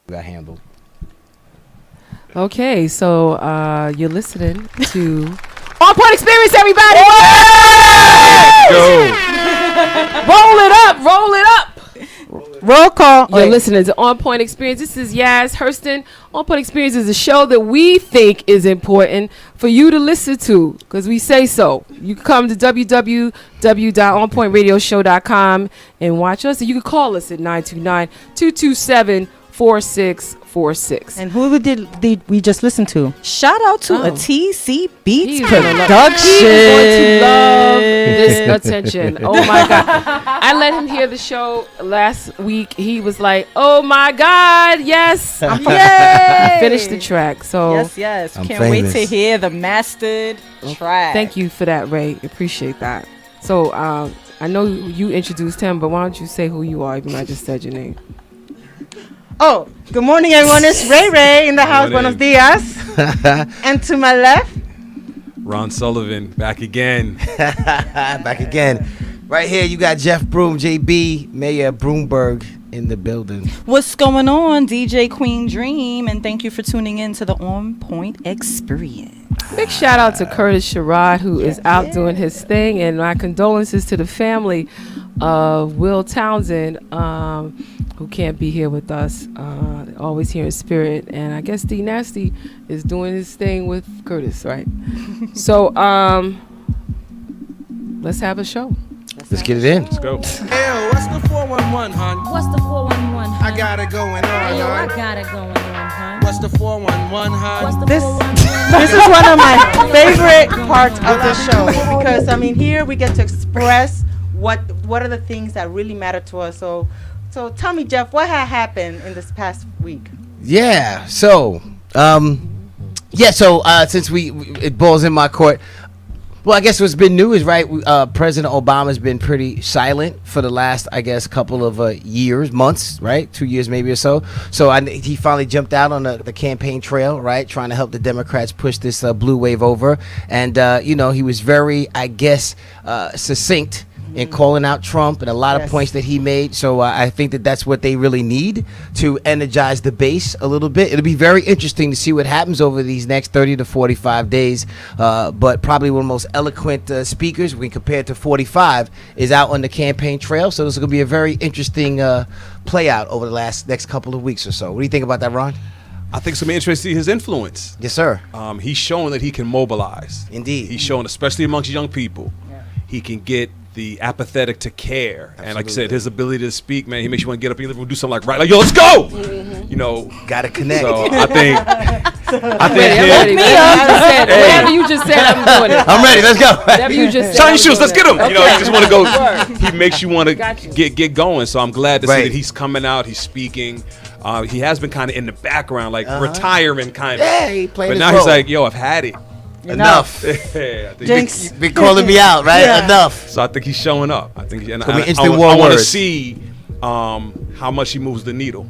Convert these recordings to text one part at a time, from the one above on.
got handled. Okay, so you're listening to OnPoint Experience, everybody. Go. Roll it up, roll it up. Roll call. You're listening to OnPoint Experience. This is Yaz Hurston. OnPoint Experience is a show that we think is important for you to listen to because we say so. You can come to www.onpointradioshow.com and watch us. And you can call us at 929-227-4646. And who did we just listen to? Shout out to a TC Beats He's production. He's going to love this attention. Oh my God. I let him hear the show last week. He was like, oh my God, yes. Yay! Finished the track. So Yes. I'm Can't wait famous. to hear the mastered track. thank you for that, Ray. Appreciate that. So I know you introduced him, but why don't you say who you are even though I just said your name? Oh, good morning, everyone. It's Ray in the house. Morning. Buenos dias. And to my left, Ron Sullivan, back again. Back again. Right here, you got Jeff Broom, JB, Mayor Broomberg in the building. What's going on, DJ Queen Dream? And thank you for tuning in to the OnPoint Experience. Big shout out to Curtis Sherrod, who is out doing his thing, and my condolences to the family of Will Townsend, who can't be here with us. Always here in spirit, and I guess D Nasty is doing his thing with Curtis, right? So let's have a show. Let's get it in. Let's go. Hey, what's the 411, hun? What's the 411, hun? I got it going on, Hey, yo, I hun. got it going on, hun. What's the 411, hun? What's the This- 411? this is one of my favorite parts of the show because I mean here we get to express what are the things that really matter to us. So tell me, Jeff, what had happened in this past week? Yeah. So, since it balls in my court. Well, I guess what's been new is President Obama's been pretty silent for the last, I guess, couple of months, right? 2 years maybe or so. So he finally jumped out on the campaign trail, right, trying to help the Democrats push this blue wave over. And, he was very, I guess, succinct in calling out Trump and a lot of points that he made. So I think that's what they really need to energize the base a little bit. It'll be very interesting to see what happens over these next 30 to 45 days. But probably one of the most eloquent speakers when compared to 45 is out on the campaign trail. So this is going to be a very interesting play out over the next couple of weeks or so. What do you think about that, Ron? I think it's going to be interesting to see his influence. Yes, sir. He's showing that he can mobilize. Indeed. He's showing, especially amongst young people, he can get the apathetic to care. Absolutely. And like you said, his ability to speak, man, he makes you want to get up and do something like yo, let's go. You know, gotta connect. So I think Whatever you just said, I'm doing it. I'm ready. Let's go. Whatever you just said, shine I'm your shoes. doing Let's get him. it. You know, you just want to go. He makes you want to Got you. get going. So I'm glad to see Right. that he's coming out. He's speaking. He has been kind of in the background, like retirement kind of. Yeah, he played But his now role. he's like, yo, I've had it. Enough. Yeah, I think Jinx. Been calling me out, right? Yeah. Enough. So I think he's showing up. I think, and It's gonna be I instant war want to words. see how much she moves the needle.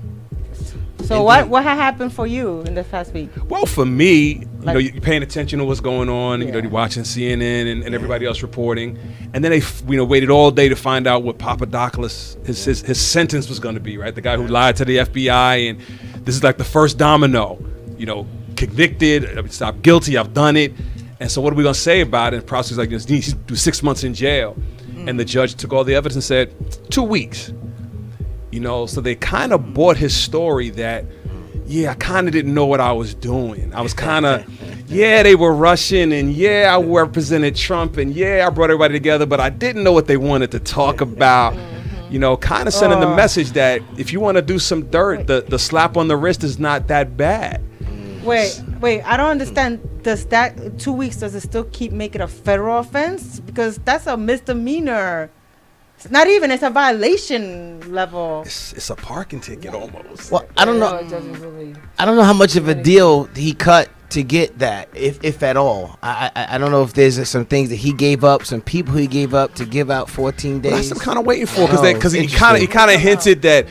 So what had happened for you in this past week? Well, for me, you're paying attention to what's going on. You're watching CNN and everybody else reporting, and then they waited all day to find out what Papadopoulos his sentence was going to be. Right, the guy who lied to the FBI, and this is like the first domino. Convicted, stop guilty. I've done it, and so what are we going to say about it? And the prosecutor's like, he needs to do 6 months in jail, and the judge took all the evidence and said 2 weeks. So they kind of bought his story that, I kind of didn't know what I was doing. I was kind of, they were Russian, and I represented Trump, and I brought everybody together, but I didn't know what they wanted to talk about. Kind of sending the message that if you want to do some dirt, the slap on the wrist is not that bad. Wait, I don't understand. Does that 2 weeks, does it still keep making a federal offense? Because that's a misdemeanor. It's not even, it's a violation level. It's a parking ticket almost. Well, I don't know. It doesn't really. I don't know how much of a deal he cut to get that, if at all. I don't know if there's some things that he gave up, some people he gave up to give out 14 days. Well, that's what I'm kind of waiting for, because he kind of hinted that,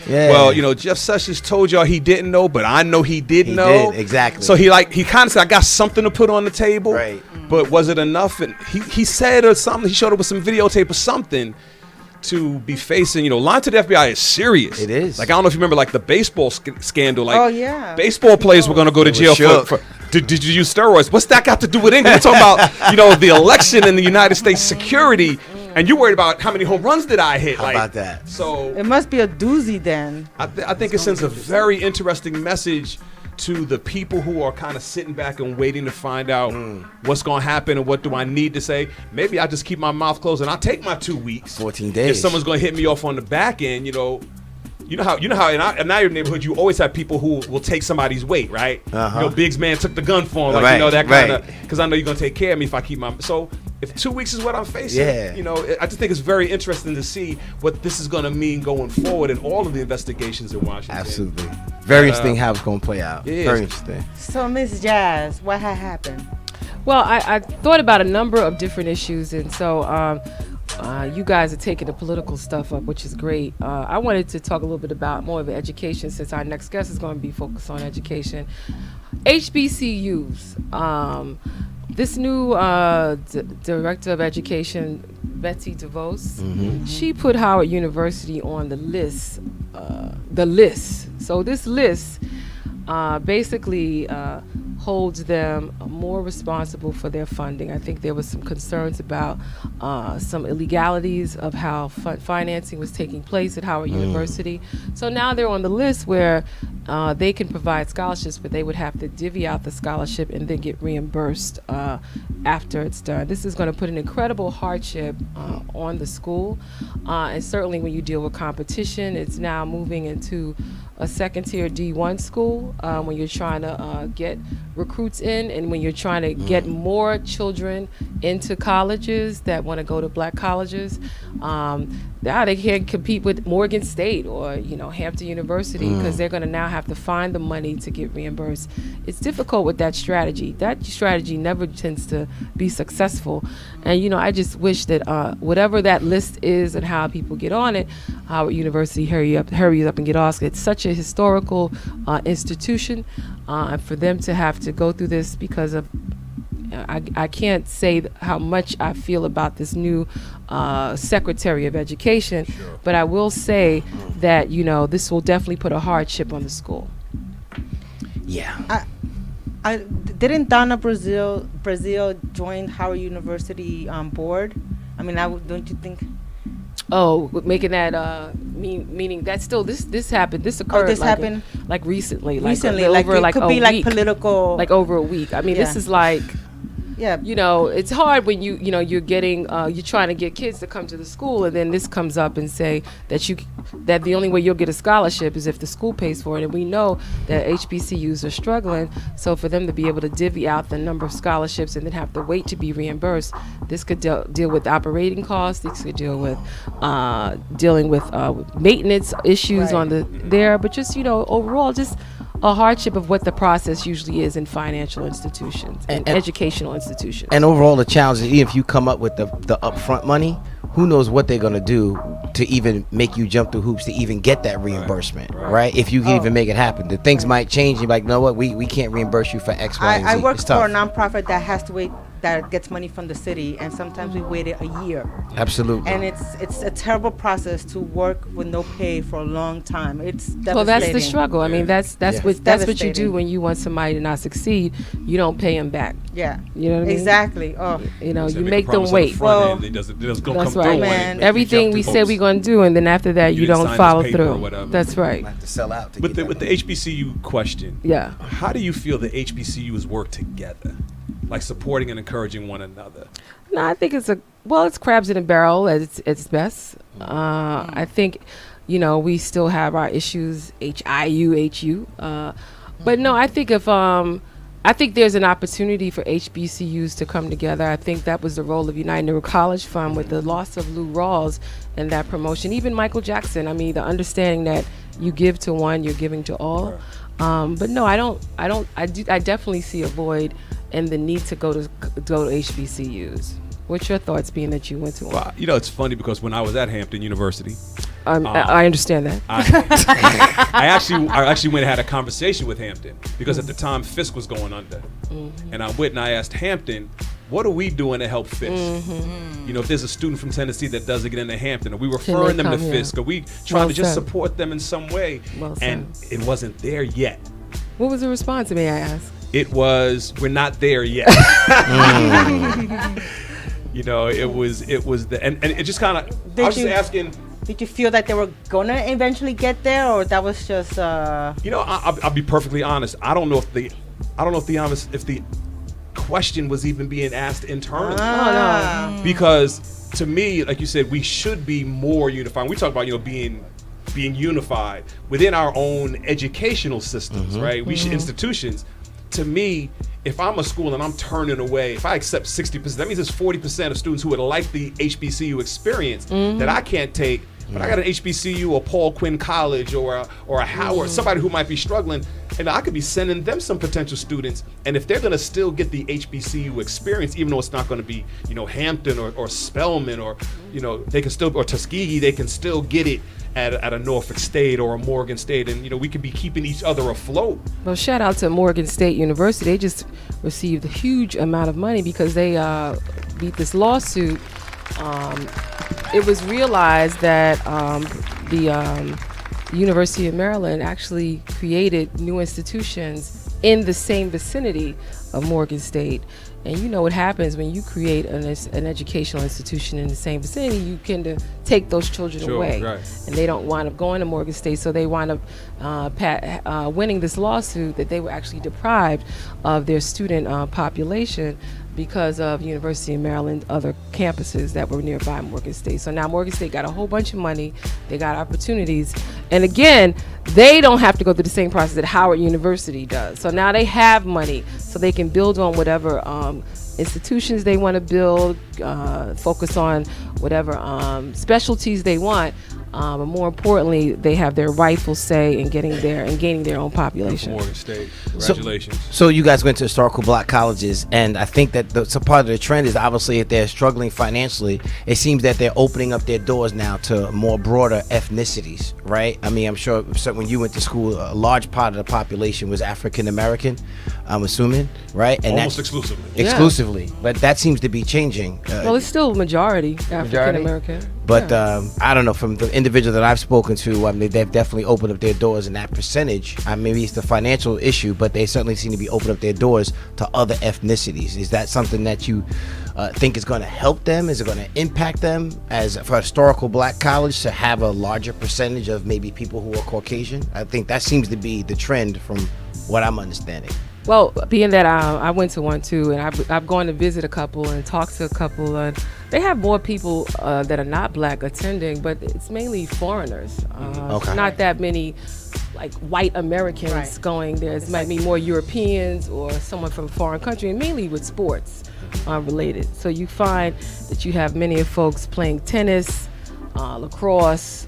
Jeff Sessions told y'all he didn't know, but I know he did know. Did, exactly. So he kind of said, I got something to put on the table. Right. But was it enough? And he said or something, he showed up with some videotape or something to be facing, lying to the FBI is serious. It is. Like, I don't know if you remember, like, the baseball scandal. Like, baseball players were going to go to jail for did you use steroids? What's that got to do with anything? We're talking about, the election in the United States security, and you're worried about how many home runs did I hit. How about that? So it must be a doozy then. I think it sends a very interesting message to the people who are kind of sitting back and waiting to find out what's going to happen and what do I need to say. Maybe I just keep my mouth closed and I'll take my 2 weeks. 14 days. If someone's going to hit me off on the back end, you know how in our neighborhood you always have people who will take somebody's weight, right? Biggs man took the gun for him, like that kind of, because I know you're going to take care of me if I keep my. So if 2 weeks is what I'm facing, I just think it's very interesting to see what this is going to mean going forward in all of the investigations in Washington. Absolutely. Very interesting how it's going to play out. Very interesting. So, Miss Jazz, what had happened? Well, I thought about a number of different issues, and so you guys are taking the political stuff up, which is great. I wanted to talk a little bit about more of education, since our next guest is going to be focused on education. HBCUs. This new director of education, Betsy DeVos, she put Howard University on the list. So this list basically holds them more responsible for their funding. I think there was some concerns about some illegalities of how financing was taking place at Howard University. So now they're on the list where they can provide scholarships, but they would have to divvy out the scholarship and then get reimbursed after it's done. This is going to put an incredible hardship on the school, and certainly when you deal with competition, it's now moving into a second-tier D1 school when you're trying to get recruits in, and when you're trying to get more children into colleges that want to go to black colleges. Now they can't compete with Morgan State or Hampton University, because they're going to now have to find the money to get reimbursed. It's difficult with that strategy. That strategy never tends to be successful, and I just wish that whatever that list is and how people get on it, Howard University hurry up and get off. It's such a historical institution, and for them to have to go through this because of I can't say how much I feel about this new Secretary of Education, but I will say that this will definitely put a hardship on the school. Yeah. I didn't Donna Brazil join Howard University board? I mean, don't you think? Oh, making that meaning that still this happened. This occurred. This happened like recently. Recently, over it could a be week, like political. like over a week. I mean, this is like. Yeah. It's hard when you're getting you're trying to get kids to come to the school, and then this comes up and say that the only way you'll get a scholarship is if the school pays for it, and we know that HBCUs are struggling. So for them to be able to divvy out the number of scholarships and then have to wait to be reimbursed, this could deal with operating costs. This could deal with dealing with maintenance issues on there, but just overall just a hardship of what the process usually is in financial institutions and educational institutions. And overall, the challenge is, even if you come up with the upfront money, who knows what they're gonna do to even make you jump through hoops to even get that reimbursement, right? If you can even make it happen, the things might change. You're like, you know what, we can't reimburse you for X, Y, and Z. I work It's for a tough. nonprofit that has to wait, that gets money from the city, and sometimes we waited a year. Absolutely. And it's a terrible process to work with no pay for a long time. It's devastating. Well, that's the struggle. I mean, that's Yeah. what It's that's what you do devastating. when you want somebody to not succeed. You don't pay them back. Yeah. You know what I mean? Exactly. Oh. You know, So you a make them promise on the wait. front Well, end, it doesn't That's come right. through when Man. it make you Everything jump we through said hoops. we're going to do, and then after that, You you didn't don't sign this follow paper or through. whatever. That's right. Have to sell out to With get the HBCU question, Yeah. how do you feel the HBCUs work together, like supporting and encouraging one another? No, I think it's crabs in a barrel at its best. I think, we still have our issues, HIU, HU. But no, I think I think there's an opportunity for HBCUs to come together. I think that was the role of United Negro College Fund with the loss of Lou Rawls and that promotion. Even Michael Jackson. I mean, the understanding that you give to one, you're giving to all. But no, I definitely see a void and the need to go to HBCUs. What's your thoughts, being that you went to one? Well, it's funny because when I was at Hampton University, I understand that. I actually went and had a conversation with Hampton because at the time Fisk was going under, and I went and I asked Hampton, what are we doing to help Fisk? If there's a student from Tennessee that doesn't get into Hampton, are we referring them to come here? Fisk? Are we trying Well to just said. support them in some way? Well And it wasn't there yet. What was the response, may I ask? It was, we're not there yet. It was and it just kind of, I was just asking. Did you feel that they were gonna eventually get there, or that was just? I'll be perfectly honest. I don't know if the question was even being asked internally. Oh, no. Because to me, like you said, we should be more unified. We talk about being unified within our own educational systems, right? We should institutions. To me, if I'm a school and I'm turning away, if I accept 60%, that means there's 40% of students who would like the HBCU experience that I can't take. But I got an HBCU or Paul Quinn College or a Howard, somebody who might be struggling, and I could be sending them some potential students. And if they're going to still get the HBCU experience, even though it's not going to be, Hampton or Spelman or, they can still, or Tuskegee, they can still get it at a Norfolk State or a Morgan State, and we could be keeping each other afloat. Well, shout out to Morgan State University. They just received a huge amount of money because they beat this lawsuit. It was realized that the University of Maryland actually created new institutions in the same vicinity of Morgan State. And you know what happens when you create an educational institution in the same vicinity, you can take those children away. Right. And they don't wind up going to Morgan State, so they wind up winning this lawsuit that they were actually deprived of their student population because of University of Maryland other campuses that were nearby Morgan State. So now Morgan State got a whole bunch of money, they got opportunities, and again, they don't have to go through the same process that Howard University does. So now they have money, so they can build on whatever institutions they want to build, focus on whatever specialties they want. But more importantly, they have their rightful say in getting there and gaining their own population. Morgan State, congratulations. So you guys went to historical black colleges, and I think that so part of the trend is obviously if they're struggling financially, it seems that they're opening up their doors now to more broader ethnicities, right? I mean, I'm sure when you went to school, a large part of the population was African American, I'm assuming, right? And Almost that's exclusively. exclusively, but that seems to be changing. Well, it's still majority African American. But I don't know, from the individual that I've spoken to, I mean, they've definitely opened up their doors in that percentage. Maybe it's the financial issue, but they certainly seem to be opening up their doors to other ethnicities. Is that something that you think is going to help them? Is it going to impact them as for a historical black college to have a larger percentage of maybe people who are Caucasian? I think that seems to be the trend from what I'm understanding. Well, being that I went to one too, and I've gone to visit a couple and talked to a couple, and they have more people that are not black attending, but it's mainly foreigners. Okay. Not that many like white Americans going. There's might be more Europeans or someone from a foreign country, and mainly with sports related. So you find that you have many of folks playing tennis, lacrosse,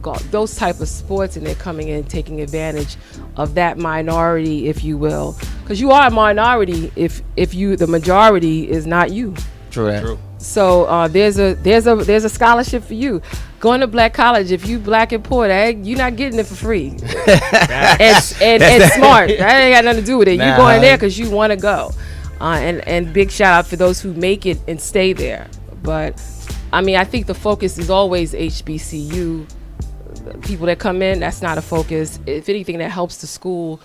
golf, those type of sports, and they're coming in taking advantage of that minority, if you will, because you are a minority if you the majority is not you. True. So there's a scholarship for you. Going to black college, if you black and poor, you're not getting it for free. and smart. That ain't got nothing to do with it. You're going there because you want to go. And big shout out for those who make it and stay there. But I mean, I think the focus is always HBCU. People that come in, that's not a focus. If anything, that helps the school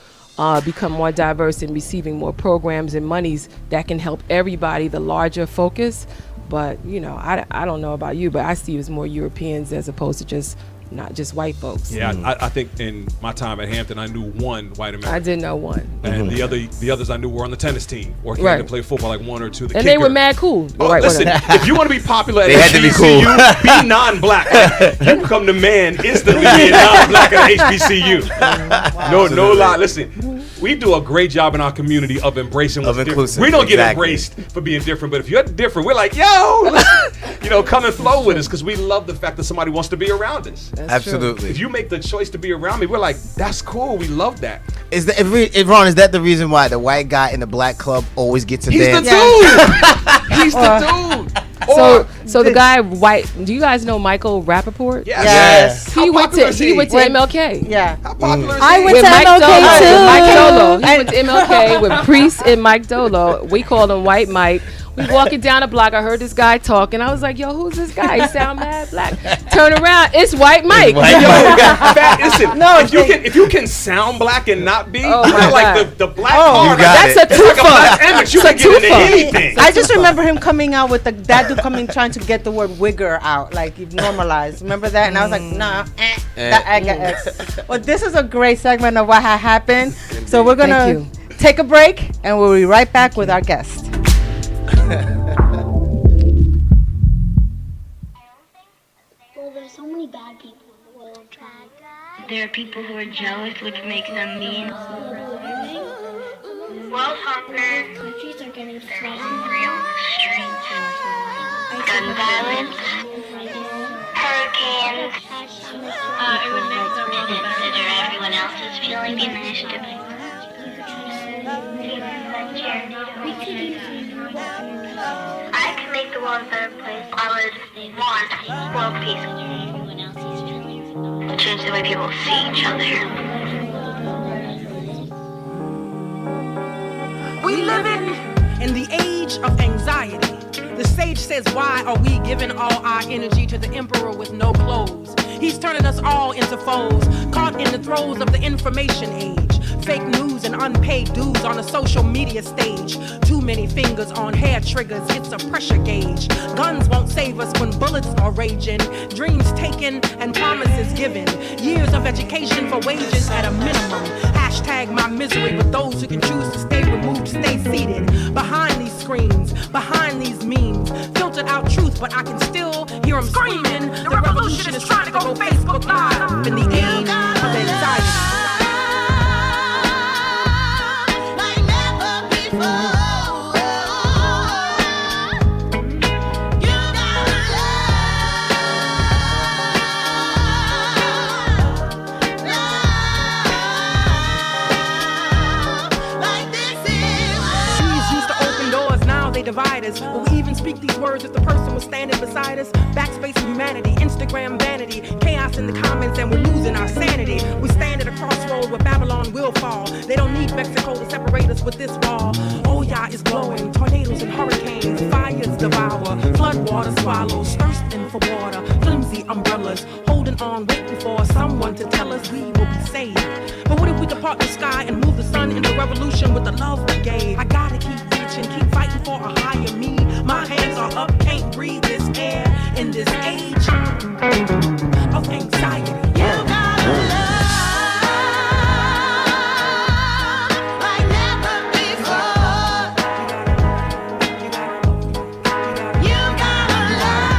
become more diverse and receiving more programs and monies that can help everybody, the larger focus. But, you know, I don't know about you, but I see it as more Europeans as opposed to just not just white folks. Yeah, I think in my time at Hampton, I knew one white American. I did know one. And the others I knew were on the tennis team or came to play football, like one or two. And they were mad cool. Oh, listen, if you want to be popular at They had to be cool. HBCU, be non-black. You become the man instantly being non-black at HBCU. No lie. Listen, we do a great job in our community of embracing what's different. We don't get embraced for being different, but if you're different, we're like, yo, come and flow with us because we love the fact that somebody wants to be around us. That's absolutely. true. If you make the choice to be around me, we're like, that's cool. We love that. Ron, is that the reason why the white guy in the black club always gets a dance? He's the dude. He's the dude. So the guy white. Do you guys know Michael Rappaport? Yes. He went to MLK. Yeah. How popular is I he? went With to Mike MLK Dolo. too. Mike Dolo. He went to MLK with Priest and Mike Dolo. We called him White Mike. We walking down the block. I heard this guy talking. I was like, "Yo, who's this guy? He sound mad black." Turn around, it's White Mike. Listen, if you can sound black and not be, like the black card, that's a like a black image. You can get into anything. I just remember him coming out with that dude coming trying to get the word wigger out, like you've normalized. Remember that? And I was like, nah, that I got X. Well, this is a great segment of what had happened. So we're gonna take a break, and we'll be right back with our guest. Well, there's so many bad people in the world. There are people who are jealous, which makes them mean. World hunger. Countries are getting hungry on the streets. Gun violence. Hurricanes. It would make the world better. Consider everyone else's feeling the initiative. I can make the world a better place. I would want world peace. Change the way people see each other. We live in the age of anxiety. The sage says, why are we giving all our energy to the emperor with no clothes? He's turning us all into foes, caught in the throes of the information age. Fake news and unpaid dues on a social media stage. Too many fingers on hair triggers, it's a pressure gauge. Guns won't save us when bullets are raging. Dreams taken and promises given. Years of education for wages at a minimum. Hashtag my misery with those who can choose to stay removed, stay seated. Behind these screens, behind these memes. Filtered out truth, but I can still hear them screaming. The revolution is trying to go Facebook Live in the age of anxiety. Dividers. Will we even speak these words if the person was standing beside us? Backspace humanity, Instagram vanity, chaos in the comments, and we're losing our sanity. We stand at a crossroad where Babylon will fall. They don't need Mexico to separate us with this wall. Oh yeah, is glowing, tornadoes and hurricanes, fires devour, flood water swallows, thirsting for water, flimsy umbrellas, holding on, waiting for someone to tell us we will be saved. But what if we depart the sky and move the sun into revolution with the love we gave? I gotta keep reaching, keep fighting for a higher me. My hands are up, can't breathe this air in this age of anxiety. You gotta love like never before. You gotta love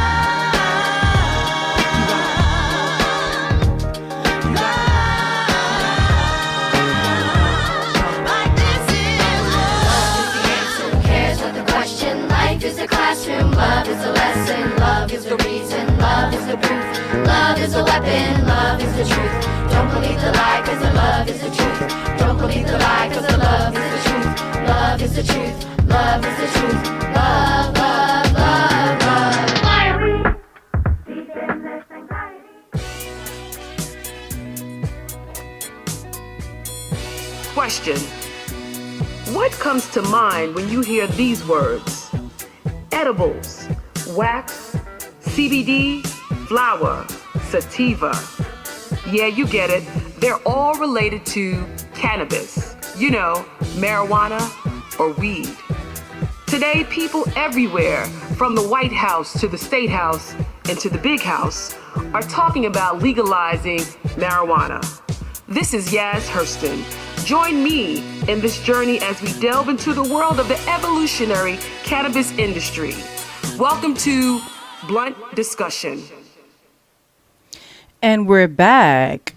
like this is love. Who cares what the question? Life is a classroom, love is a lesson, love is the reason, love is the proof, love is a weapon, love is the truth. Don't believe the lie, cause the love is the truth. Don't believe the lie, cause the love is the truth. Love is the truth, love is the truth. Love, love, love, love. Question: what comes to mind when you hear these words? Edibles, wax, CBD, flower, sativa. Yeah, you get it. They're all related to cannabis. You know, marijuana or weed. Today, people everywhere, from the White House to the State House and to the Big House, are talking about legalizing marijuana. This is Yaz Hurston. Join me in this journey as we delve into the world of the evolutionary cannabis industry. Welcome to Blunt Discussion. And we're back.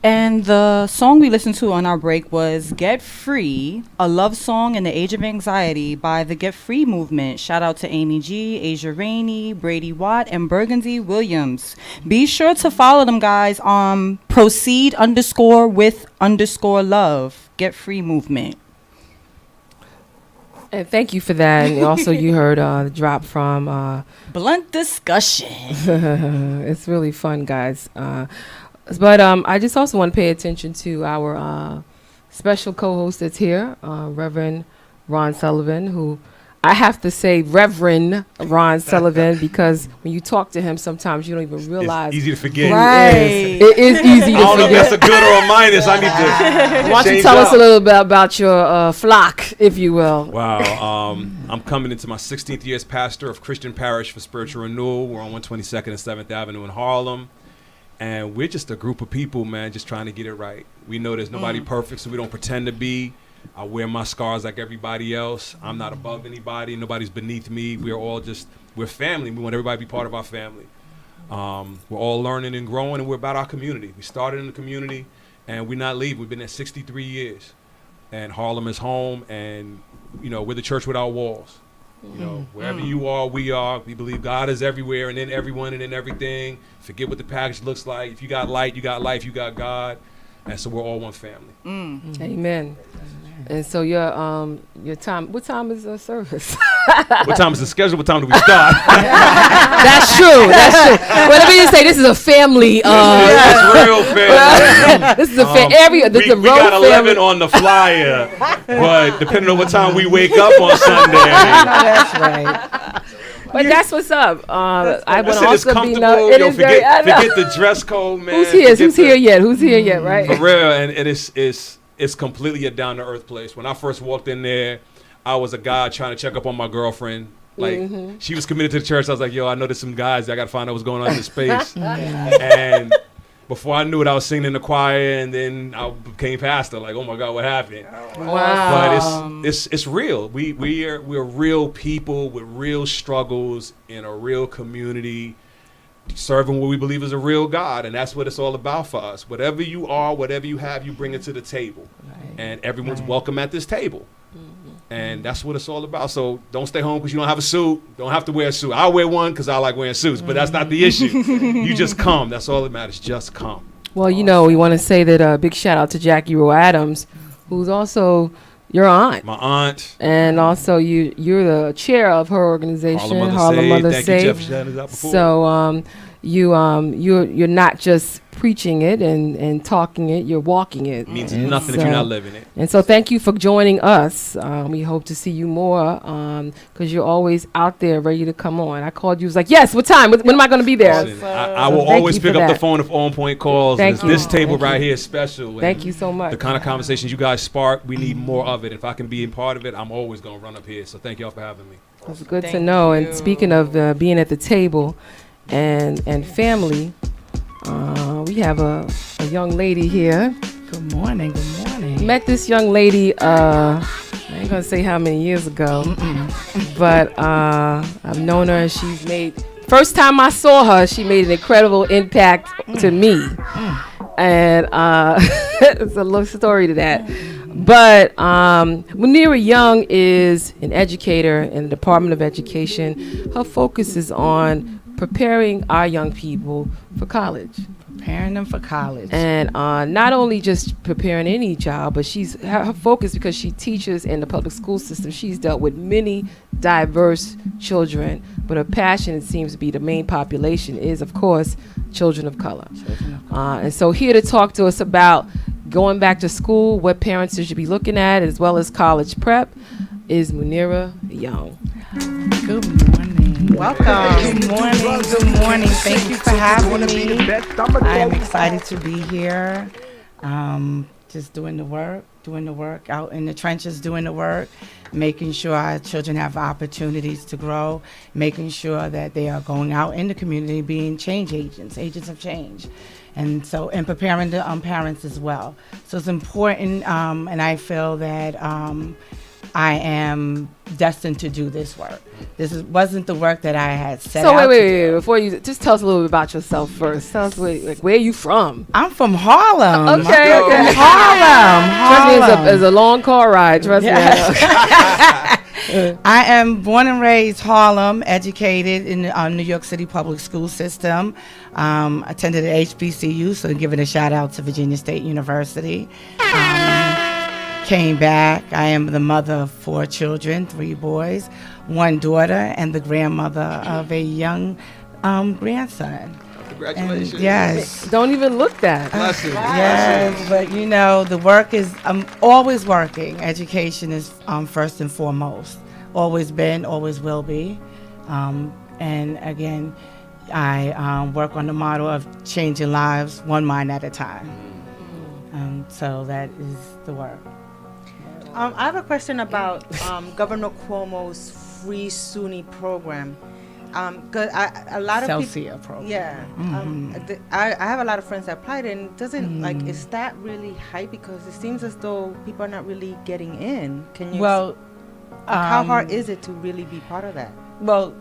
And the song we listened to on our break was Get Free, a love song in the age of anxiety by the Get Free movement. Shout out to Amy G, Asia Rainey, Brady Watt, and Burgundy Williams. Be sure to follow them, guys, on proceed_with_love. Get Free movement. And thank you for that. And also you heard the drop from Blunt Discussion. It's really fun, guys. But I just also want to pay attention to our special co-host that's here, Reverend Ron Sullivan, who I have to say Reverend Ron Sullivan because when you talk to him, sometimes you don't even realize. It's easy to forget. Right. It is easy to forget. I don't know if that's a good or a minus. I need to. Why don't you tell us a little bit about your flock, if you will? Wow. I'm coming into my 16th year as pastor of Christian Parish for Spiritual Renewal. We're on 122nd and 7th Avenue in Harlem. And we're just a group of people, man, just trying to get it right. We know there's nobody perfect, so we don't pretend to be. I wear my scars like everybody else. I'm not above anybody. Nobody's beneath me. We're family. We want everybody to be part of our family. We're all learning and growing, and we're about our community. We started in the community, and we're not leaving. We've been there 63 years. And Harlem is home, and, you know, we're the church without walls. You know, wherever you are, we are. We believe God is everywhere and in everyone and in everything. Forget what the package looks like. If you got light, you got life, you got God. And so we're all one family. Amen. And so your time, what time is the service? What time is the schedule? What time do we start? That's true. Well, let me just say, this is a family. It's real family. This is a area. We got 11 on the flyer, but depending on what time we wake up on Sunday. That's right. But that's what's up. I want to also be known. Yo, forget the dress code, man. Who's here yet? Who's here yet? Right? For real, and it's completely a down to earth place. When I first walked in there, I was a guy trying to check up on my girlfriend. Like she was committed to the church. I was like, yo, I know there's some guys. I got to find out what's going on in this space. And before I knew it, I was singing in the choir, and then I became pastor. Like, oh my God, what happened? Wow. But it's real. We're real people with real struggles in a real community, serving what we believe is a real God, and that's what it's all about for us. Whatever you are, whatever you have, you bring it to the table, and everyone's welcome at this table. And that's what it's all about. So don't stay home because you don't have a suit. Don't have to wear a suit. I'll wear one because I like wearing suits, but that's not the issue. You just come. That's all that matters. Just come. Well, you know, we want to say that big shout out to Jackie Rowe Adams, who's also your aunt. My aunt. And also you're the chair of her organization, Harlem Mother Safe. So you're not just preaching it and talking it, you're walking it. It means nothing if you're not living it. And so thank you for joining us. We hope to see you more because you're always out there ready to come on. I called you, was like, yes, what time? When am I going to be there? Listen, I will always pick up the phone if OnPoint calls. This table right here is special. Thank you so much. The kind of conversations you guys spark, we need more of it. If I can be a part of it, I'm always going to run up here. So thank y'all for having me. It's good to know. And speaking of being at the table and family, we have a young lady here. Good morning. Met this young lady, I ain't gonna say how many years ago, but I've known her and she's first time I saw her, she made an incredible impact to me. And it's a little story to that. But Muneerah Young is an educator in the Department of Education. Her focus is on preparing our young people for college. Preparing them for college. And not only just preparing any child, but her focus, because she teaches in the public school system, she's dealt with many diverse children, but her passion, it seems to be the main population, is, of course, children of color. And so here to talk to us about going back to school, what parents should be looking at, as well as college prep, is Muneerah Young. Good morning. Welcome. Good morning. Good morning. Thank you for having me. I am excited to be here. Just doing the work, out in the trenches, doing the work, making sure our children have opportunities to grow, making sure that they are going out in the community, being change agents of change. And so, and preparing the parents as well. So it's important, and I feel that I am destined to do this work. Wasn't the work that I had set out to do. So wait, before you, just tell us a little bit about yourself first. Tell us where are you from? I'm from Harlem. Okay. Harlem. Trust me, it's a long car ride. Trust me. I am born and raised Harlem, educated in the New York City public school system. Attended at HBCU, so giving a shout out to Virginia State University. Came back. I am the mother of 4 children, 3 boys, 1 daughter, and the grandmother of a young grandson. Congratulations. And yes. Don't even look that. Yes, but you know, the work is, I'm always working. Education is first and foremost. Always been, always will be. And again, I work on the model of changing lives one mind at a time. So that is the work. I have a question about Governor Cuomo's free SUNY program. Cause a lot of Celsia program. Yeah. I have a lot of friends that applied, and doesn't like, is that really hype? Because it seems as though people are not really getting in. Can you? Well, how hard is it to really be part of that? Well,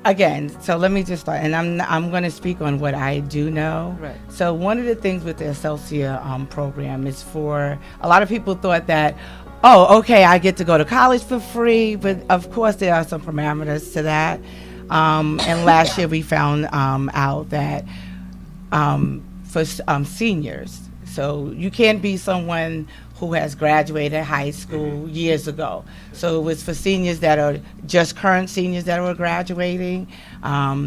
again, so let me just start, and I'm going to speak on what I do know. Right. So one of the things with the Celsia program is, for a lot of people thought that, oh, okay, I get to go to college for free, but of course there are some parameters to that. And last year we found out that for seniors, so you can't be someone who has graduated high school years ago. So it was for seniors that are just current seniors that were graduating.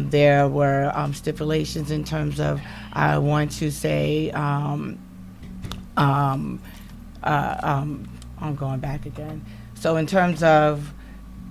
There were stipulations in terms of, I want to say, I'm going back again. So in terms of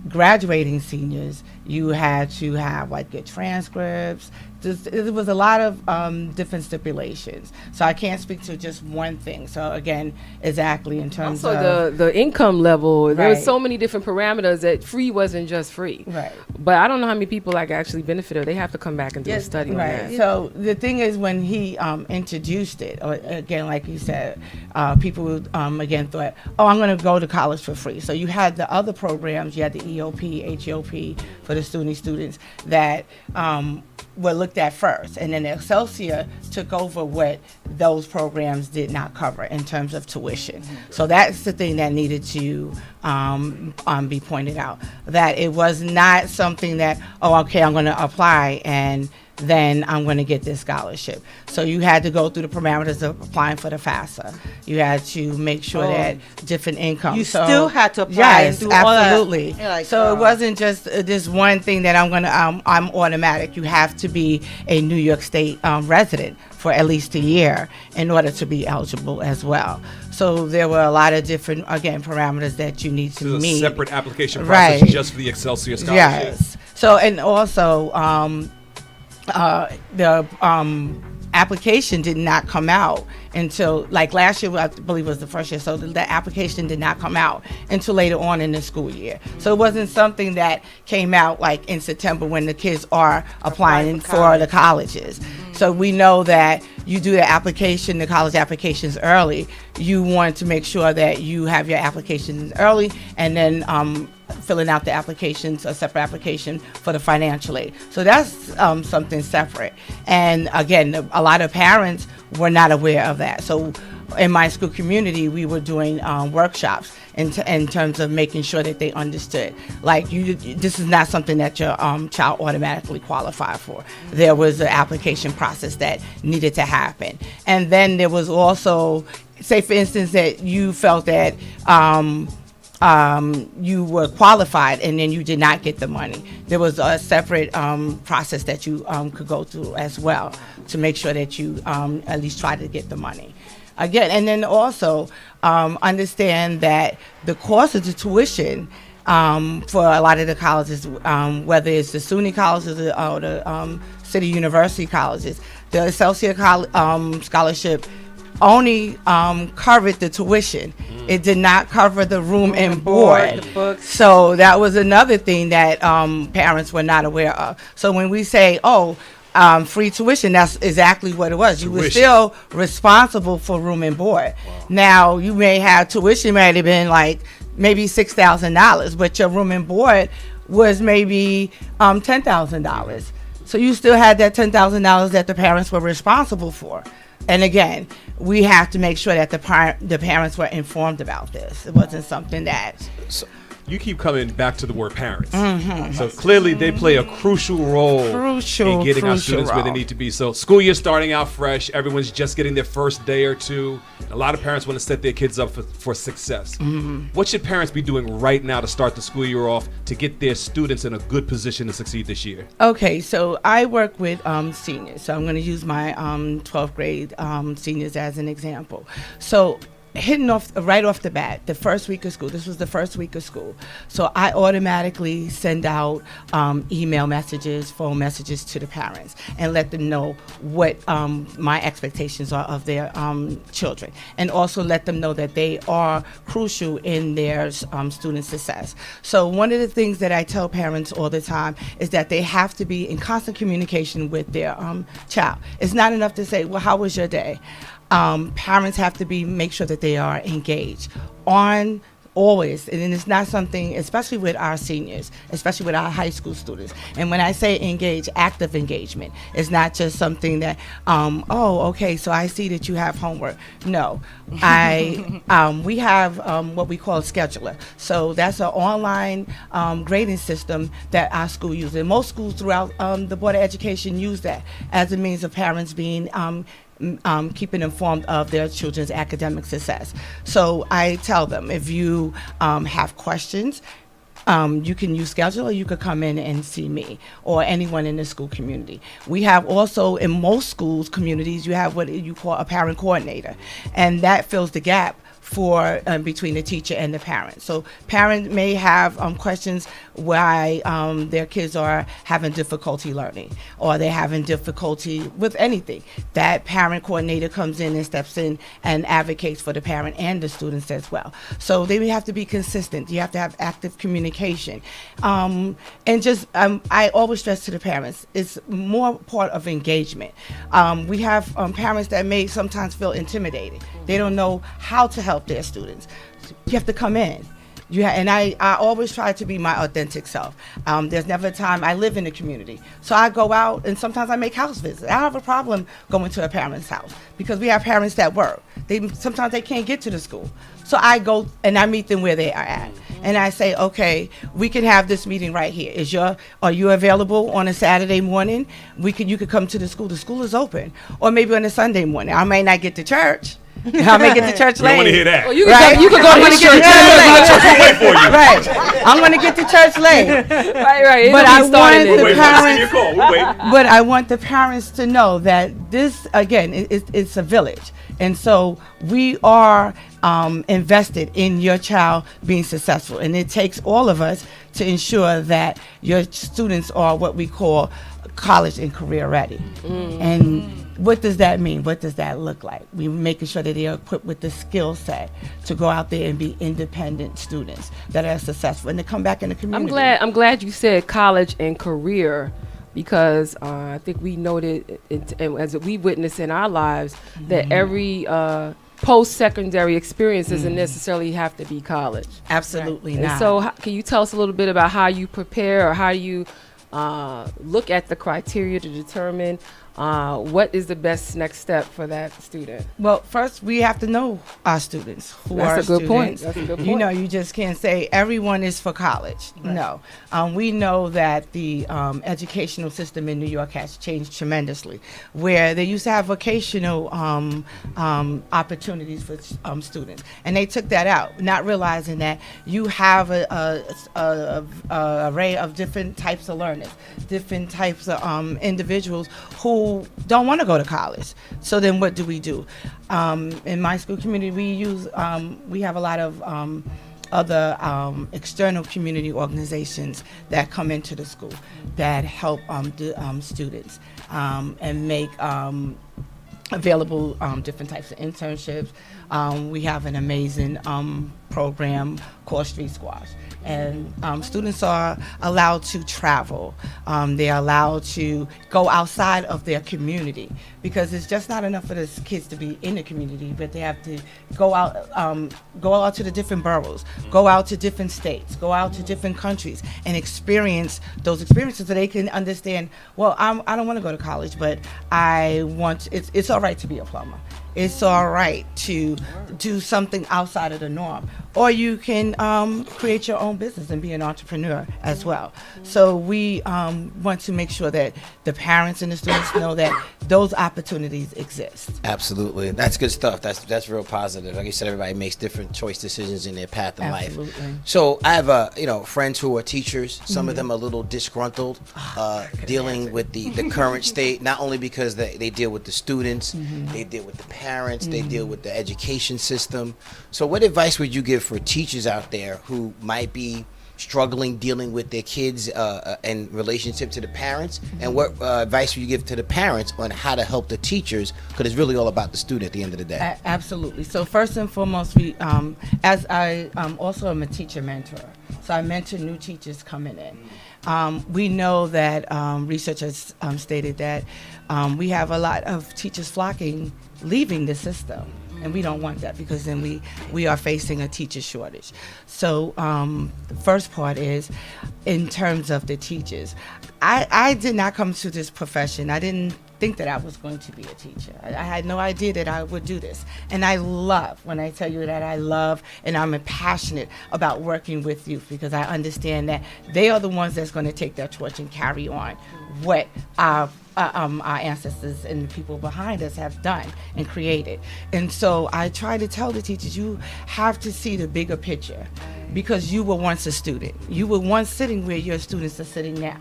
graduating seniors, you had to have like good transcripts. There was a lot of different stipulations. So I can't speak to just one thing. So again, exactly in terms also of the income level, there Right. was so many different parameters that free wasn't just free. Right. But I don't know how many people like actually benefited. They have to come back and do a study on Right. that. So the thing is, when he introduced it, or again, like you said, people again thought, oh, I'm going to go to college for free. So you had the other programs, you had the EOP, HEOP for the SUNY students that were looked at first, and then Excelsior took over what those programs did not cover in terms of tuition. So that's the thing that needed to be pointed out, that it was not something that, oh, okay, I'm going to apply and then I'm going to get this scholarship. So you had to go through the parameters of applying for the FAFSA. You had to make sure that different income. You still had to apply and do all that. Absolutely. Like, so it wasn't just this one thing that I'm automatic. You have to be a New York State resident for at least a year in order to be eligible as well. So there were a lot of different, again, parameters that you need to There's meet. a separate application process just for the Excelsior scholarship. Yes. So, and also, the application did not come out until, like last year, I believe was the first year, so the application did not come out until later on in the school year. So it wasn't something that came out like in September when the kids are applying for the colleges. So we know that you do the application, the college applications early. You want to make sure that you have your applications early, and then filling out the applications, a separate application for the financial aid. So that's something separate. And again, a lot of parents were not aware of that. So in my school community, we were doing workshops in terms of making sure that they understood. Like, this is not something that your child automatically qualified for. There was an application process that needed to happen. And then there was also, say for instance, that you felt that you were qualified and then you did not get the money. There was a separate process that you could go through as well to make sure that you at least try to get the money. Again, and then also understand that the cost of the tuition for a lot of the colleges, whether it's the SUNY colleges or the city university colleges, the associate scholarship only covered the tuition. It did not cover the room and board. The books. So that was another thing that parents were not aware of. So when we say, free tuition, that's exactly what it was. You were still responsible for room and board. Now, you may have tuition might have been like maybe $6,000, but your room and board was maybe $10,000. So you still had that $10,000 that the parents were responsible for. And again, we have to make sure that the parents were informed about this. It wasn't something that... You keep coming back to the word parents. So clearly they play a crucial role in getting our students where they need to be. So school year starting out fresh, everyone's just getting their first day or two. A lot of parents want to set their kids up for success. What should parents be doing right now to start the school year off to get their students in a good position to succeed this year? Okay, so I work with seniors. So I'm going to use my 12th grade seniors as an example. So hitting off right off the bat, the first week of school, this was the first week of school. So I automatically send out email messages, phone messages to the parents and let them know what my expectations are of their children. And also let them know that they are crucial in their student success. So one of the things that I tell parents all the time is that they have to be in constant communication with their child. It's not enough to say, well, how was your day? Parents have to make sure that they are engaged on always, and it's not something, especially with our seniors, especially with our high school students. And when I say engage, active engagement, it's not just something that, okay, so I see that you have homework. No, we have what we call a scheduler. So that's an online grading system that our school uses. And most schools throughout the Board of Education use that as a means of parents being keeping informed of their children's academic success. So I tell them, if you have questions, you can use schedule, or you could come in and see me or anyone in the school community. We have also, in most schools communities, you have what you call a parent coordinator, and that fills the gap for between the teacher and the parent. So parents may have questions why their kids are having difficulty learning, or they're having difficulty with anything. That parent coordinator comes in and steps in and advocates for the parent and the students as well. So they have to be consistent. You have to have active communication. And just, I always stress to the parents, it's more part of engagement. We have parents that may sometimes feel intimidated. They don't know how to help their students. You have to come in. And I always try to be my authentic self. There's never a time, I live in the community. So I go out and sometimes I make house visits. I don't have a problem going to a parent's house because we have parents that work. Sometimes they can't get to the school. So I go and I meet them where they are at. And I say, okay, we can have this meeting right here. Are you available on a Saturday morning? You could come to the school. The school is open. Or maybe on a Sunday morning. I may not get to church. I may get to church late. I want to hear that. Well, you can go to his church. Wait for you. Right. I'm going to get to church late. Right. But I want the wait, parents. But I want the parents to know that this, again, it's a village, and so we are invested in your child being successful, and it takes all of us to ensure that your students are what we call college and career ready. And what does that mean? What does that look like? We're making sure that they are equipped with the skill set to go out there and be independent students that are successful and to come back in the community. I'm glad you said college and career, because I think we noted, and as we witnessed in our lives, that every post-secondary experience doesn't necessarily have to be college. Absolutely And not. so can you tell us a little bit about how you prepare, or how you look at the criteria to determine what is the best next step for that student? Well, first we have to know our students. That's a good point. That's a good point. You know, you just can't say everyone is for college. Right. No. We know that the educational system in New York has changed tremendously, where they used to have vocational opportunities for students, and they took that out, not realizing that you have a array of different types of learners, different types of individuals who who don't want to go to college. So then what do we do? In my school community, we have a lot of other external community organizations that come into the school that help the students and make available different types of internships. We have an amazing program called Street Squash. And students are allowed to travel. They're allowed to go outside of their community, because it's just not enough for the kids to be in the community, but they have to go out to the different boroughs, go out to different states, go out to different countries, and experience those experiences so they can understand, well, I don't want to go to college, but it's all right to be a plumber. It's all right to do something outside of the norm. Or you can create your own business and be an entrepreneur as well. So we want to make sure that the parents and the students know that those opportunities exist. Absolutely. That's good stuff. That's real positive. Like you said, everybody makes different choice decisions in their path in life. Absolutely. So I have friends who are teachers. Some of them are a little disgruntled, dealing with the current state, not only because they deal with the students, they deal with the parents, they deal with the education system. So what advice would you give for teachers out there who might be struggling dealing with their kids in relationship to the parents, and what advice would you give to the parents on how to help the teachers, because it's really all about the student at the end of the day? Absolutely. So first and foremost, we as I also am a teacher mentor, so I mentor new teachers coming in. We know that research has stated that we have a lot of teachers leaving the system. And we don't want that, because then we are facing a teacher shortage. So the first part is, in terms of the teachers, I did not come to this profession. I didn't think that I was going to be a teacher. I had no idea that I would do this. And I love, when I tell you that I love and I'm passionate about working with youth, because I understand that they are the ones that's going to take their torch and carry on what our ancestors and the people behind us have done and created. And so I try to tell the teachers, you have to see the bigger picture, because you were once a student. You were once sitting where your students are sitting now.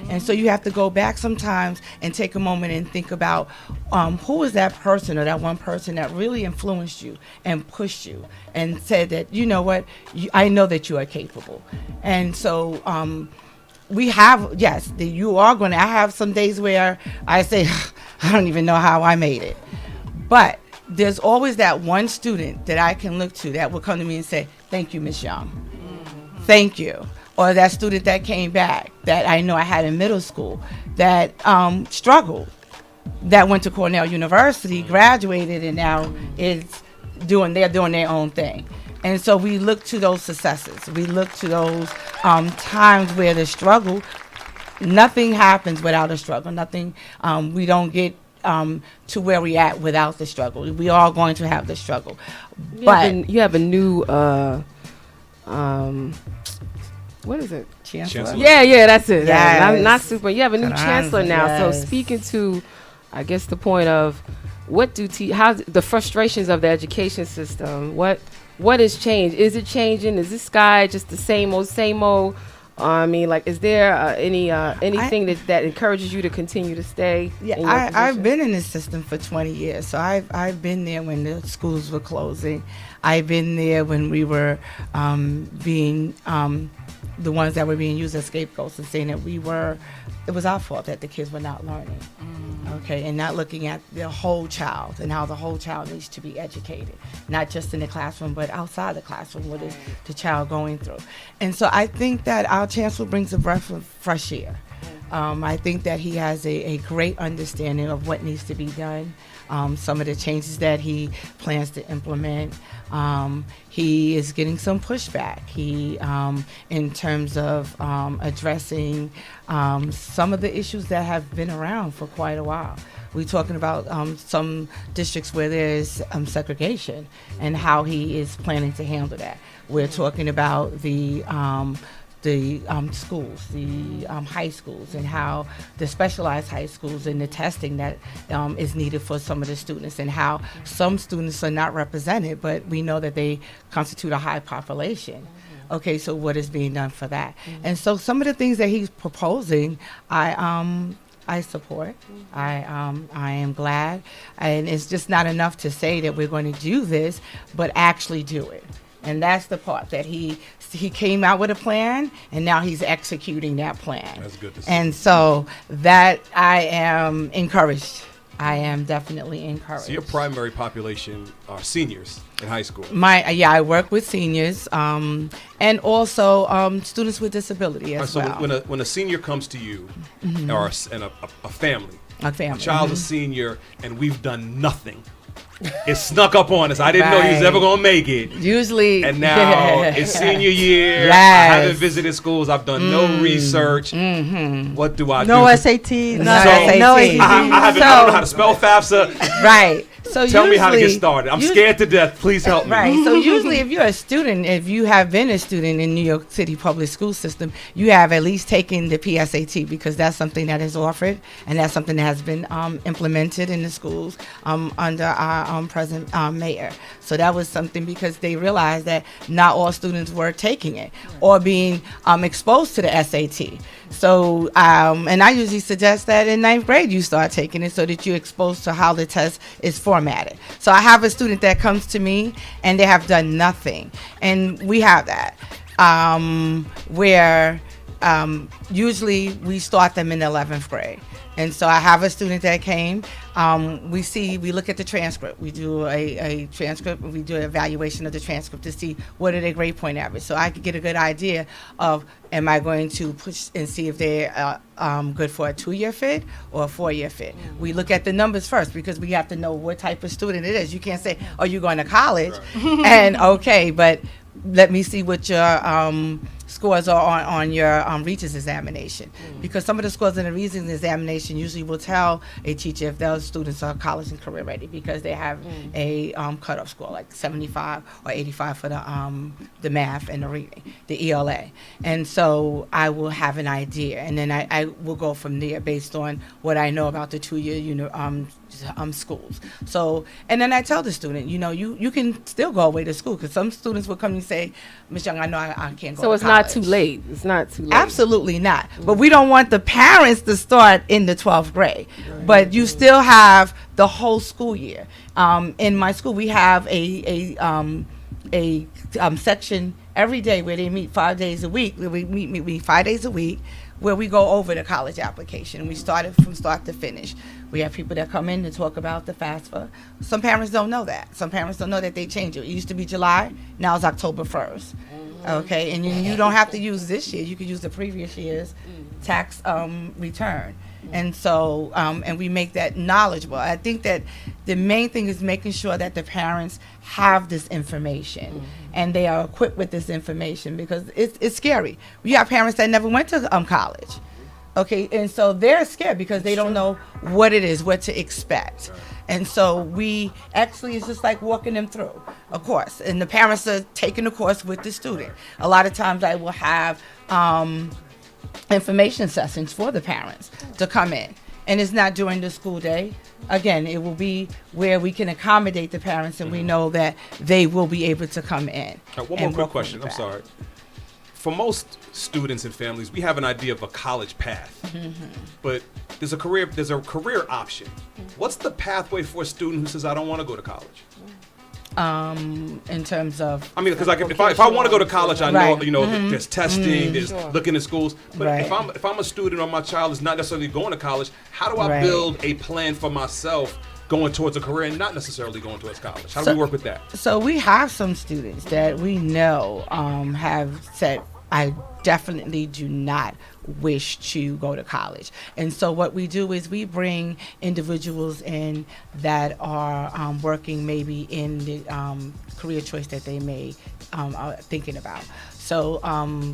And so you have to go back sometimes and take a moment and think about who was that person, or that one person that really influenced you and pushed you and said that, you know what, I know that you are capable. And so we have, yes, you are going to, I have some days where I say, I don't even know how I made it. But there's always that one student that I can look to that will come to me and say, thank you, Miss Young. Thank you. Or that student that came back that I know I had in middle school that struggled, that went to Cornell University, graduated, and now they're doing their own thing. And so we look to those successes. We look to those times where the struggle, nothing happens without a struggle. Nothing, we don't get to where we at without the struggle. We are going to have the struggle. You have a new, what is it? Chancellor? Yeah, that's it. Yes. Not super. You have a new chancellor now. Yes. So speaking to, I guess, the point of how the frustrations of the education system, what has changed? Is it changing? Is this guy just the same old? I mean, like, is there anything that encourages you to continue to stay? Yeah, I've been in this system for 20 years. So I've been there when the schools were closing. I've been there when we were being the ones that were being used as scapegoats and saying that it was our fault that the kids were not learning. Okay, and not looking at the whole child and how the whole child needs to be educated, not just in the classroom, but outside the classroom, what is the child going through. And so I think that our chancellor brings a breath of fresh air. I think that he has a great understanding of what needs to be done, some of the changes that he plans to implement. He is getting some pushback. In terms of addressing some of the issues that have been around for quite a while. We're talking about some districts where there's segregation and how he is planning to handle that. We're talking about the schools, the high schools, and how the specialized high schools and the testing that is needed for some of the students, and how some students are not represented, but we know that they constitute a high population. Okay, so what is being done for that? And so some of the things that he's proposing, I I support. I am glad, and it's just not enough to say that we're going to do this, but actually do it. And that's the part that he came out with a plan, and now he's executing that plan. That's good to see. And so that I am encouraged. I am definitely encouraged. So your primary population are seniors in high school. I work with seniors, and also students with disability as So well. when a senior comes to you, or a family, A family. a child's a senior, and we've done nothing. It snuck up on us. I didn't know he was ever going to make it. Usually. And now it's senior year. Yes. I haven't visited schools. I've done no research. What do I do? No SAT. No nothing. No SAT. ACT. I don't know how to spell FAFSA. Right. So Tell me how to get usually- started. I'm scared to death. Please help me. Right. So usually if you're a student, if you have been a student in New York City public school system, you have at least taken the PSAT, because that's something that is offered, and that's something that has been implemented in the schools under our present mayor. So that was something, because they realized that not all students were taking it or being exposed to the SAT. So, and I usually suggest that in 9th grade you start taking it, so that you're exposed to how the test is formatted. So I have a student that comes to me and they have done nothing. And we have that, where usually we start them in 11th grade. And so I have a student that came. We look at the transcript. We do a transcript. We do an evaluation of the transcript to see what are their grade point average. So I could get a good idea of, am I going to push and see if they're good for a 2-year fit or a 4-year fit. We look at the numbers first, because we have to know what type of student it is. You can't say, oh, you're going to college, and okay, but let me see what your scores are on your Regents examination, because some of the scores in the Regents examination usually will tell a teacher if those students are college and career ready, because they have a cutoff score like 75 or 85 for the math and the reading, the ELA. And so I will have an idea, and then I will go from there based on what I know about the 2-year schools. So, and then I tell the student, you can still go away to school, because some students will come and say, Ms. Young, I know I can't go to college. So it's not too late. It's not too late. Absolutely not. But we don't want the parents to start in the 12th grade. But you still have the whole school year. In my school, we have a section every day where they meet 5 days a week. We meet 5 days a week, where we go over the college application. We started from start to finish. We have people that come in to talk about the FAFSA. Some parents don't know that. Some parents don't know that they changed it. It used to be July, now it's October 1st. Okay, and you don't have to use this year. You could use the previous year's tax return. And so, and we make that knowledgeable. I think that the main thing is making sure that the parents have this information and they are equipped with this information, because it's scary. We have parents that never went to college. Okay, and so they're scared because they don't know what it is, what to expect. And so we actually, it's just like walking them through a course. And the parents are taking the course with the student. A lot of times I will have information sessions for the parents to come in. And it's not during the school day. Again, it will be where we can accommodate the parents, and we know that they will be able to come in. One more quick question. I'm sorry. For most students and families, we have an idea of a college path, but there's a career option. What's the pathway for a student who says, I don't want to go to college? In terms of, I mean, because if I want to go to college, I know there's testing, there's looking at schools. But if I'm a student or my child is not necessarily going to college, how do I build a plan for myself going towards a career and not necessarily going towards college? How do we work with that? So we have some students that we know have said, I definitely do not wish to go to college. And so what we do is we bring individuals in that are working maybe in the career choice that they may are thinking about. So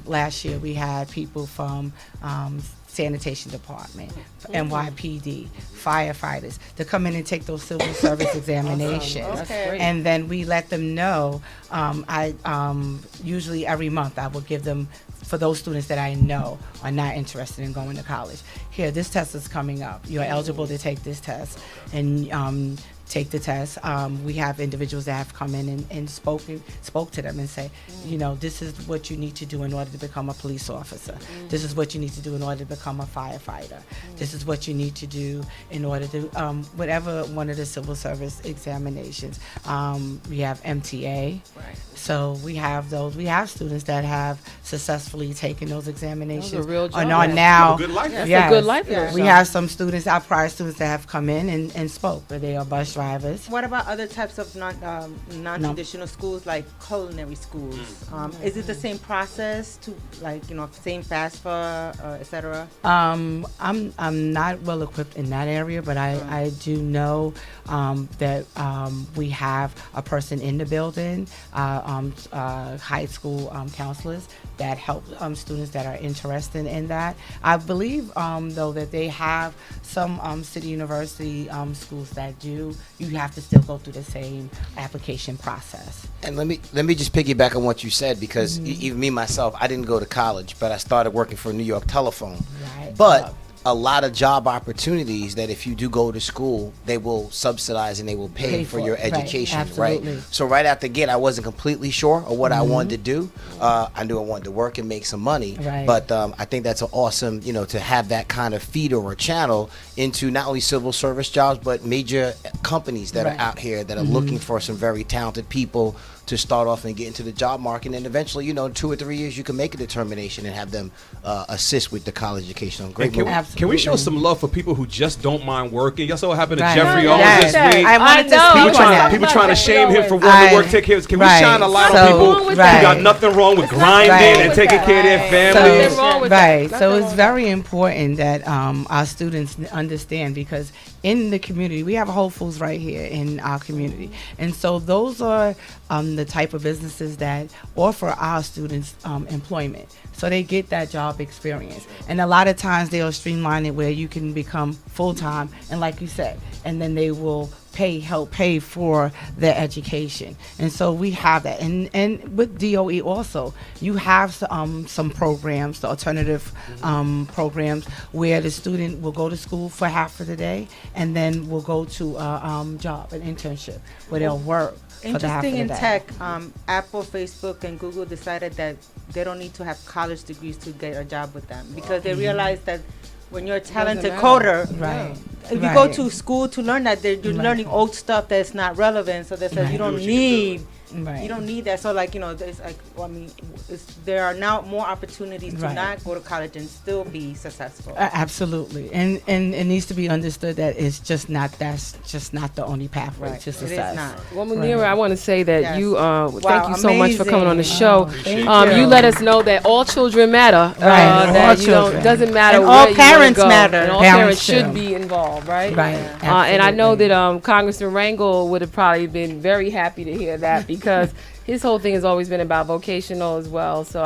last year we had people from sanitation department, NYPD, firefighters to come in and take those civil service examinations. Okay. And then we let them know, I usually every month I will give them, for those students that I know are not interested in going to college, here, this test is coming up. You're eligible to take this test. And take the test. We have individuals that have come in and spoke to them and say, you know, this is what you need to do in order to become a police officer. This is what you need to do in order to become a firefighter. This is what you need to do in order to whatever one of the civil service examinations. We have MTA. So we have those. We have students that have successfully taken those examinations. Those are real and jobs. are now. Good life. That's a good life. Yes. We have some students, our prior students, that have come in and spoke, but they are bus drivers. What about other types of non-traditional schools, like culinary schools? Is it the same process to, like, you know, same FAFSA, etc.? I'm not well equipped in that area, but I do know that we have a person in the building, high school counselors that help students that are interested in that. I believe though that they have some city university schools that do. You have to still go through the same application process. And let me just piggyback on what you said, because even me myself, I didn't go to college, but I started working for New York Telephone. Right. But a lot of job opportunities that if you do go to school, they will subsidize and they will pay for your education, right? So right out the gate, I wasn't completely sure of what I wanted to do. I knew I wanted to work and make some money, but I think that's an awesome, you know, to have that kind of feeder or channel into not only civil service jobs, but major companies that are out here that are looking for some very talented people to start off and get into the job market, and eventually, you know, in 2 or 3 years, you can make a determination and have them assist with the college education. Great move. Can we show some love for people who just don't mind working? Y'all saw what happened to Right. Jeffrey Owens Yes. this week. I wanted to speak on that. People trying to shame him for wanting to work, take care of. Can we shine a light on people who got nothing wrong with grinding and taking care of their families? So it's very important that our students understand, because in the community, we have Whole Foods right here in our community. And so those are the type of businesses that offer our students employment. So they get that job experience. And a lot of times they'll streamline it where you can become full-time, and like you said, and then they will help pay for their education. And so we have that. And with DOE also, you have some programs, the alternative programs, where the student will go to school for half of the day and then will go to a job, an internship, where they'll work. Interesting in tech, Apple, Facebook, and Google decided that they don't need to have college degrees to get a job with them, because they realize that when you're a talented coder, if you go to school to learn that, you're learning old stuff that's not relevant. So they said you don't need. You don't need that. So, like, you know, there's like, well, I mean, there are now more opportunities to not go to college and still be successful. Absolutely, and it needs to be understood that that's just not the only pathway to success. It is not. Well, Muneerah, I want to say that you thank you so much for amazing. coming on the show. You. You let us know that all children matter. That it doesn't matter and where all you parents go. matter. And all parents should be involved, right? And I know that Congressman Rangel would have probably been very happy to hear that, because his whole thing has always been about vocational as well. So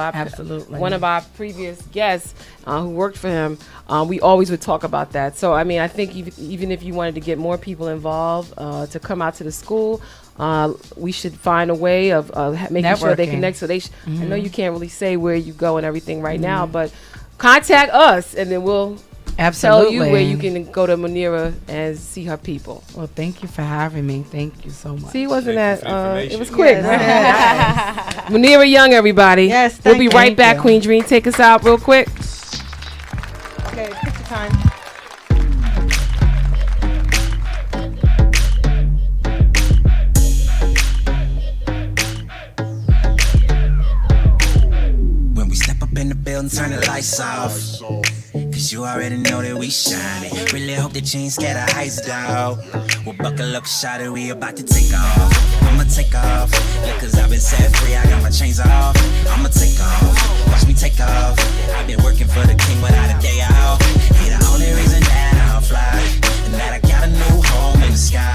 one of our previous guests who worked for him, we always would talk about that. So I mean, I think even if you wanted to get more people involved to come out to the school, we should find a way of making sure they connect. So I know you can't really say where you go and everything right now, but contact us and then we'll tell you where you can go to Muneerah and see her people. Well, thank you for having me. Thank you so much. See, wasn't that? It was quick. Muneerah Young, everybody. Yes, we'll be right back. Queen Dream, take us out real quick. Okay, picture time. When we step up in the building, turn the lights off. Cause you already know that we shining. Really hope that you ain't scared of heights, dog. We'll buckle up, shot it, we about to take off. I'ma take off, yeah, cause I've been set free, I got my chains off. I'ma take off, watch me take off. I've been working for the king without a day off. He the only reason that I'll fly, and that I got a new home in the sky.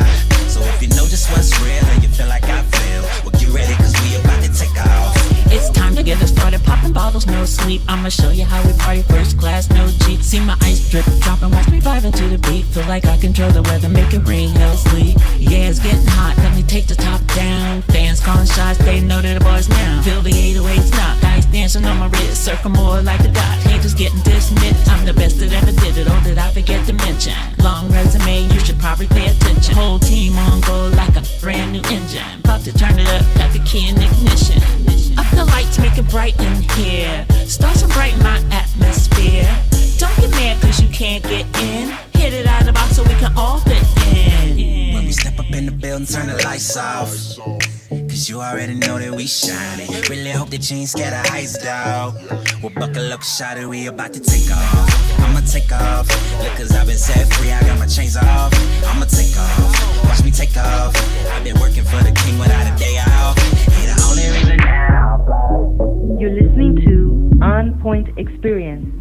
So if you know just what's real and you feel like I feel, well get ready cause we about to take off. It's time to get us started, popping bottles, no sleep. I'ma show you how we party, first class, no cheat. See my ice drip, dropping, watch me vibe into the beat. Feel like I control the weather, make it rain, hell sleep. Yeah, it's getting hot, let me take the top down. Fans calling shots, they know that the boys now. Feel the 808s knock, ice dancing on my wrist. Circle more like the dot, haters getting dismissed. I'm the best that ever did it, oh did I forget to mention. Long resume, you should probably pay attention. Whole team on in the building, turn the lights off. Cause you already know that we shining. Really hope that you ain't scared of heights, dawg. Well, buckle up, shawty, we about to take off. I'ma take off. Look, cause I've been set free, I got my chains off. I'ma take off. Watch me take off. I've been working for the king without a day off. He the only reason now. You're listening to OnPoint Experience.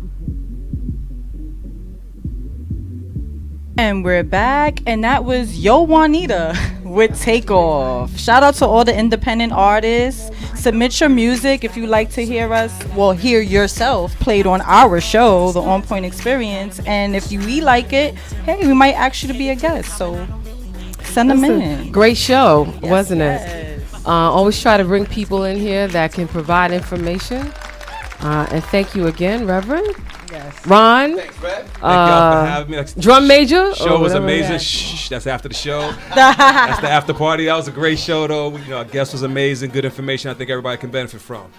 And we're back, and that was Yo Juanita with Takeoff. Shout out to all the independent artists. Submit your music if you like to hear us, well, hear yourself played on our show, the OnPoint Experience. And if we like it, hey, we might ask you to be a guest. So send them in. Great show, wasn't it? Always try to bring people in here that can provide information. And thank you again, Reverend. Yes. Ron. Thanks, Rev. Thank y'all for having me. Drum major. Show was amazing. Shh, that's after the show. That's the after party. That was a great show, though. Our guest was amazing. Good information. I think everybody can benefit from.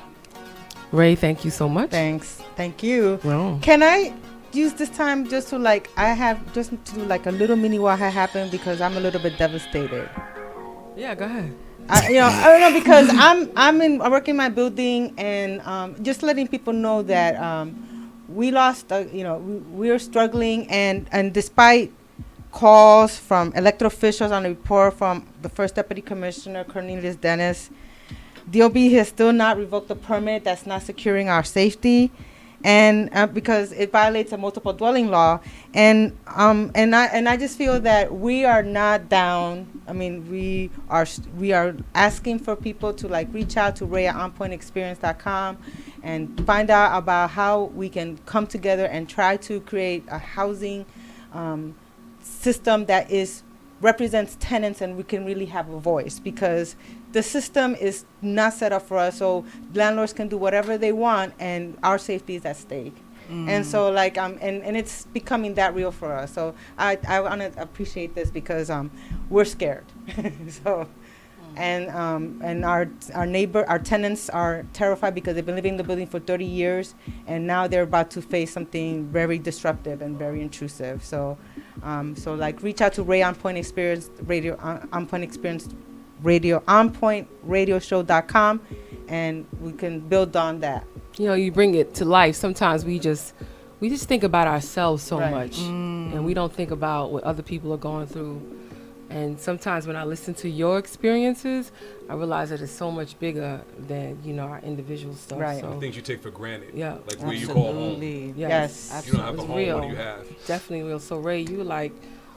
Ray, thank you so much. Thanks. Thank you. Wow. Can I use this time just to to do like a little mini what had happened because I'm a little bit devastated. Yeah, go ahead. I don't know because I work in my building and just letting people know that we lost. We're struggling and despite calls from elected officials on a report from the first deputy commissioner Cornelius Dennis, DOB has still not revoked the permit. That's not securing our safety, and because it violates a multiple dwelling law, and I just feel that we are not down. I mean, we are asking for people to reach out to Ray at OnPointExperience.com and find out about how we can come together and try to create a housing system that represents tenants and we can really have a voice, because the system is not set up for us, so landlords can do whatever they want and our safety is at stake. And so and it's becoming that real for us. So I want to appreciate this because we're scared. So and our tenants are terrified because they've been living in the building for 30 years and now they're about to face something very disruptive and very intrusive. So reach out to Ray OnPoint Experience Radio, OnPoint Experience Radio, OnPointRadioshow.com, and we can build on that. You bring it to life. Sometimes we just think about ourselves so Right. much, and we don't think about what other people are going through. And sometimes when I listen to your experiences, I realize that it's so much bigger than our individual stuff. Right. So, Things you take for granted. Yeah. Like where you call home. Yes. You don't have a home. Real. What do you have? Definitely real. So Ray, you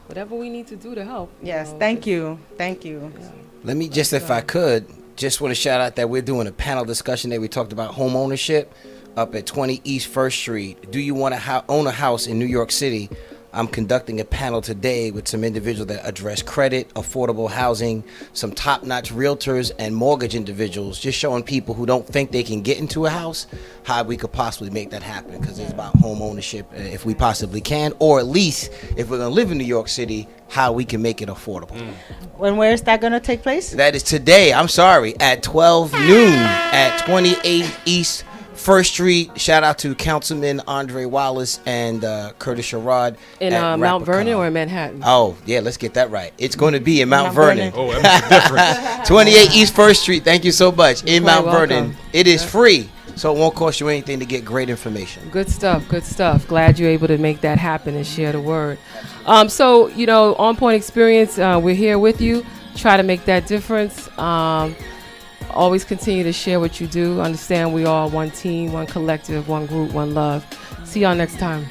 whatever we need to do to help. Yes. Thank you. Thank you. Yeah. Let me just, if I could, just want to shout out that we're doing a panel discussion that we talked about home ownership up at 20 East First Street. Do you want to own a house in New York City? I'm conducting a panel today with some individuals that address credit, affordable housing, some top-notch realtors and mortgage individuals, just showing people who don't think they can get into a house how we could possibly make that happen, because it's about home ownership if we possibly can, or at least if we're going to live in New York City, how we can make it affordable. When where is that going to take place? That is today, at 12 noon at 28 East First Street. Shout out to Councilman Andre Wallace and Curtis Sherrod. In Mount Vernon or in Manhattan? Oh, yeah, let's get that right. It's going to be in Mount Vernon. Oh, that makes a difference. 28 East First Street. Thank you so much. In Mount welcome. Vernon. It is free, so it won't cost you anything to get great information. Good stuff. Good stuff. Glad you're able to make that happen and share the word. So, OnPoint Experience, we're here with you. Try to make that difference. Always continue to share what you do. Understand we are one team, one collective, one group, one love. See y'all next time.